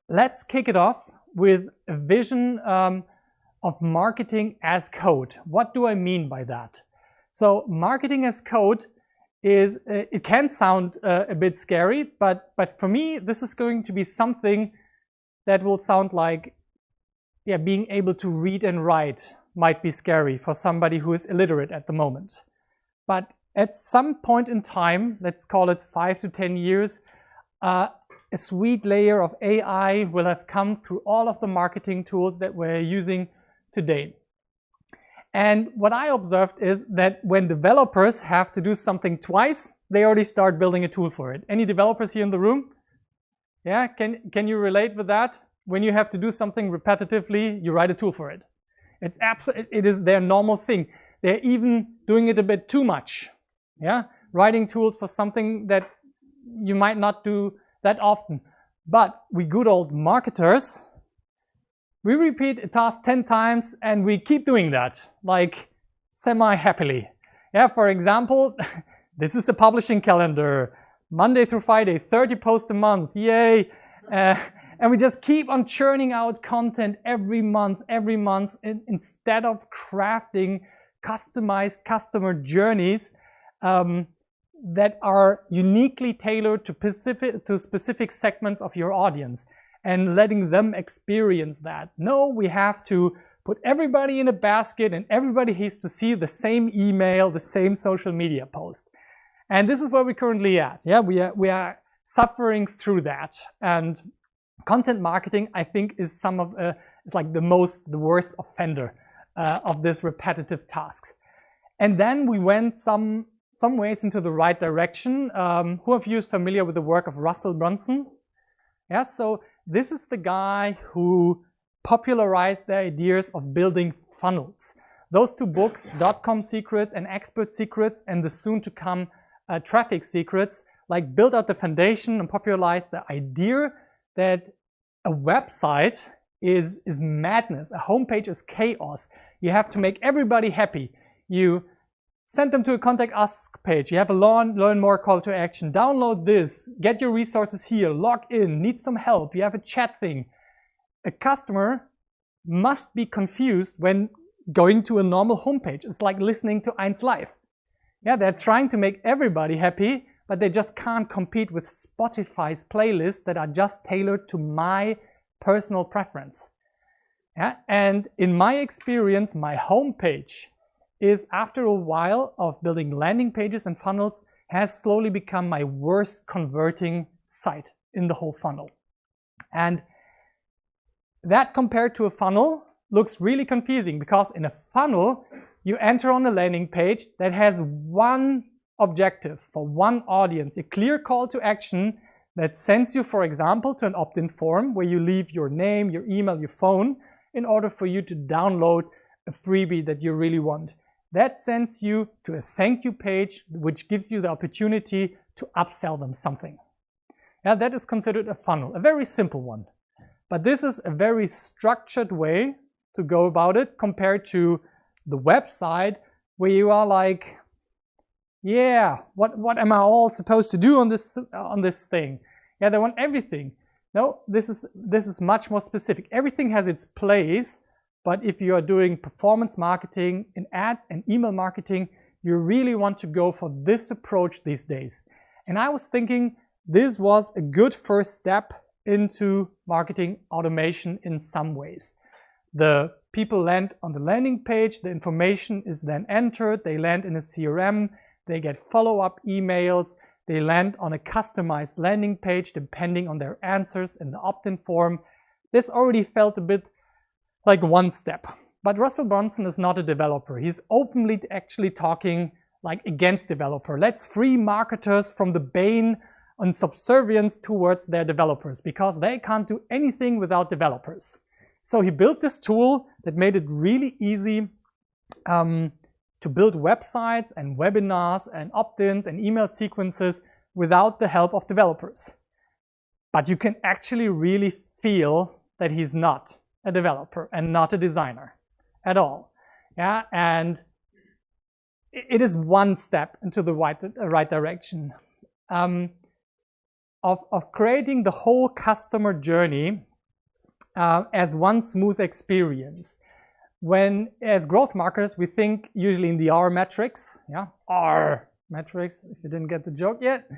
let's kick it off with a vision of marketing as code. What do I mean by that? So marketing as code is, it can sound a bit scary, but for me, this is going to be something that will sound like, yeah, being able to read and write might be scary for somebody who is illiterate at the moment. But at some point in time, let's call it 5 to 10 years, a sweet layer of AI will have come through all of the marketing tools that we're using today. And what I observed is that when developers have to do something twice, they already start building a tool for it. Any developers here in the room? Yeah, can you relate with that? When you have to do something repetitively, you write a tool for it. It is their normal thing. They're even doing it a bit too much. Yeah, writing tools for something that you might not do that often. But we good old marketers, we repeat a task 10 times and we keep doing that, like semi-happily. Yeah, for example, this is a publishing calendar, Monday through Friday, 30 posts a month, yay. And we just keep on churning out content every month, instead of crafting customized customer journeys that are uniquely tailored to specific segments of your audience and letting them experience that. No, we have to put everybody in a basket and everybody has to see the same email, the same social media post. And this is where we're currently at. Yeah, we are suffering through that. And content marketing, I think, is is like the worst offender of this repetitive tasks. And then we went some ways into the right direction. Who of you is familiar with the work of Russell Brunson? Yeah, so this is the guy who popularized the ideas of building funnels. Those two books, .com Secrets and Expert Secrets, and the soon-to-come Traffic Secrets, like built out the foundation and popularized the idea that a website is madness. A homepage is chaos. You have to make everybody happy. You send them to a contact us page. You have a learn more call to action. Download this, get your resources here, log in, need some help. You have a chat thing. A customer must be confused when going to a normal homepage. It's like listening to 1 Live. Yeah, they're trying to make everybody happy, but they just can't compete with Spotify's playlists that are just tailored to my personal preference. Yeah? And in my experience, my homepage is, after a while of building landing pages and funnels, has slowly become my worst converting site in the whole funnel. And that, compared to a funnel, looks really confusing, because in a funnel, you enter on a landing page that has one objective for one audience, a clear call to action that sends you, for example, to an opt-in form where you leave your name, your email, your phone in order for you to download a freebie that you really want. That sends you to a thank you page, which gives you the opportunity to upsell them something. Yeah, that is considered a funnel, a very simple one. But this is a very structured way to go about it compared to the website, where you are like, yeah, what am I all supposed to do on this thing? Yeah, they want everything. No, this is much more specific. Everything has its place, but if you are doing performance marketing in ads and email marketing, you really want to go for this approach these days. And I was thinking this was a good first step into marketing automation in some ways. The people land on the landing page, the information is then entered, they land in a CRM, they get follow-up emails, they land on a customized landing page depending on their answers in the opt-in form. This already felt a bit like one step. But Russell Brunson is not a developer. He's openly actually talking like against developer. Let's free marketers from the bane and subservience towards their developers, because they can't do anything without developers. So he built this tool that made it really easy to build websites and webinars and opt-ins and email sequences without the help of developers. But you can actually really feel that he's not a developer and not a designer at all. Yeah, and it is one step into the right direction of creating the whole customer journey as one smooth experience. When, as growth marketers, we think usually in the R metrics, yeah, R metrics, if you didn't get the joke yet.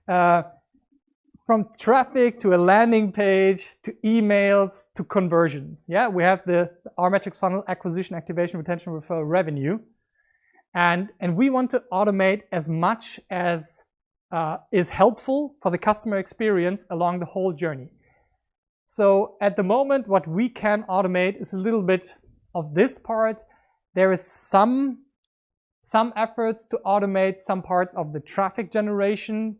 From traffic to a landing page, to emails, to conversions. Yeah, we have the R metrics funnel: acquisition, activation, retention, referral, revenue. And we want to automate as much as is helpful for the customer experience along the whole journey. So at the moment, what we can automate is a little bit of this part. There is some efforts to automate some parts of the traffic generation.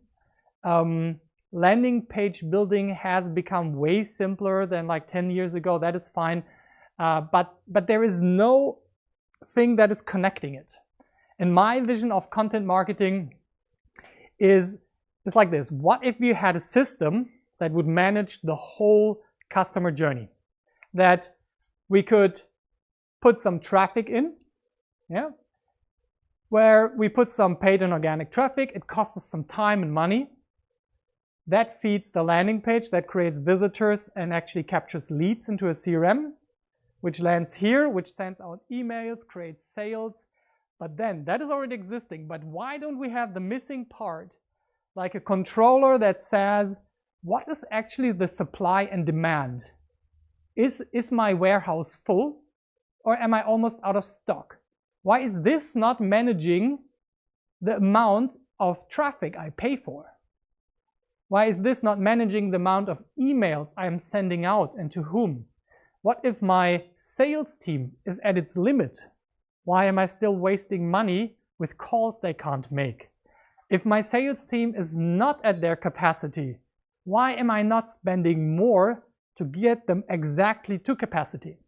Landing page building has become way simpler than like 10 years ago. That is fine. But there is no thing that is connecting it. And my vision of content marketing is like this. What if we had a system that would manage the whole customer journey? That we could put some traffic in, yeah, where we put some paid and organic traffic. It costs us some time and money. That feeds the landing page, that creates visitors and actually captures leads into a CRM, which lands here, which sends out emails, creates sales. But then that is already existing. But why don't we have the missing part, like a controller that says, what is actually the supply and demand? Is my warehouse full, or am I almost out of stock? Why is this not managing the amount of traffic I pay for? Why is this not managing the amount of emails I am sending out and to whom? What if my sales team is at its limit? Why am I still wasting money with calls they can't make? If my sales team is not at their capacity, why am I not spending more to get them exactly to capacity?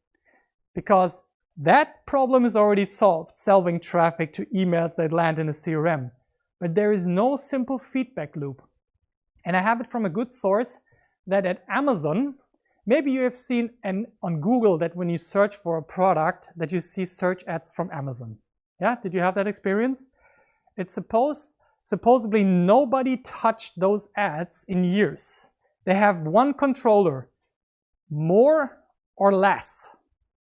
Because that problem is already solved, selling traffic to emails that land in a CRM. But there is no simple feedback loop. And I have it from a good source that at Amazon, maybe you have seen on Google that when you search for a product that you see search ads from Amazon. Yeah, did you have that experience? It's supposedly nobody touched those ads in years. They have one controller, more or less,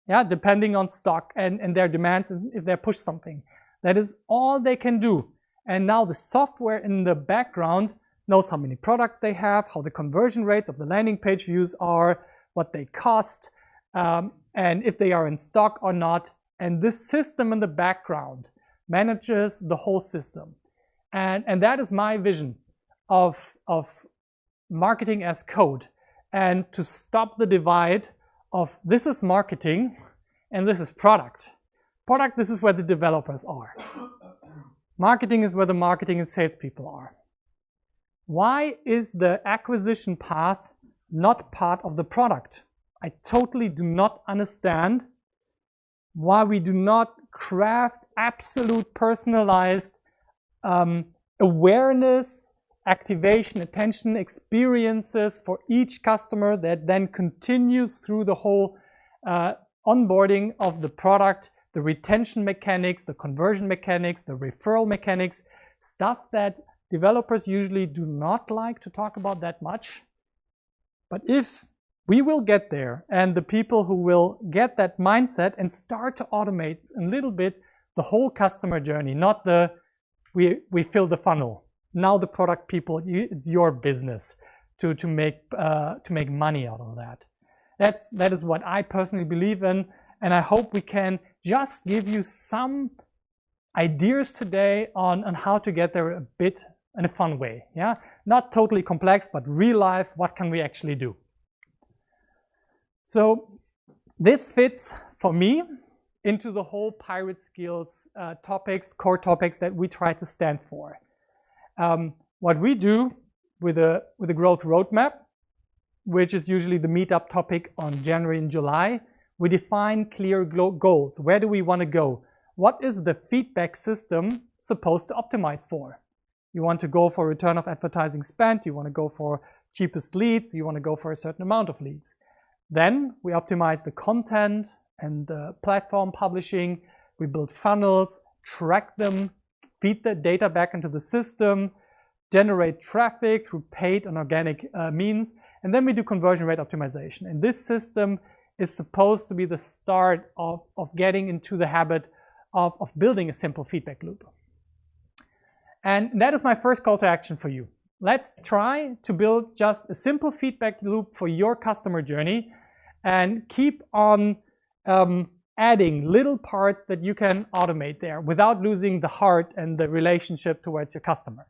yeah, depending on stock and their demands and if they push something. That is all they can do. And now the software in the background knows how many products they have, how the conversion rates of the landing page views are, what they cost, and if they are in stock or not. And this system in the background manages the whole system. And that is my vision of marketing as code, and to stop the divide of this is marketing and this is product. Product, this is where the developers are. Marketing is where the marketing and salespeople are. Why is the acquisition path not part of the product? I totally do not understand why we do not craft absolute personalized awareness, activation, attention experiences for each customer that then continues through the whole onboarding of the product, the retention mechanics, the conversion mechanics, the referral mechanics, stuff that developers usually do not like to talk about that much. But if we will get there, and the people who will get that mindset and start to automate a little bit the whole customer journey, not the we fill the funnel. Now the product people, it's your business to make money out of that. That is what I personally believe in, and I hope we can just give you some ideas today on how to get there a bit in a fun way. Yeah, not totally complex, but real life. What can we actually do? So this fits for me into the whole pirate skills topics, core topics that we try to stand for. What we do with a growth roadmap, which is usually the meetup topic on January and July, we define clear goals. Where do we want to go? What is the feedback system supposed to optimize for? You want to go for return of advertising spent, you want to go for cheapest leads, you want to go for a certain amount of leads. Then we optimize the content and the platform publishing. We build funnels, track them, feed the data back into the system, generate traffic through paid and organic means, and then we do conversion rate optimization. And this system is supposed to be the start of getting into the habit of building a simple feedback loop. And that is my first call to action for you. Let's try to build just a simple feedback loop for your customer journey and keep on adding little parts that you can automate there without losing the heart and the relationship towards your customer.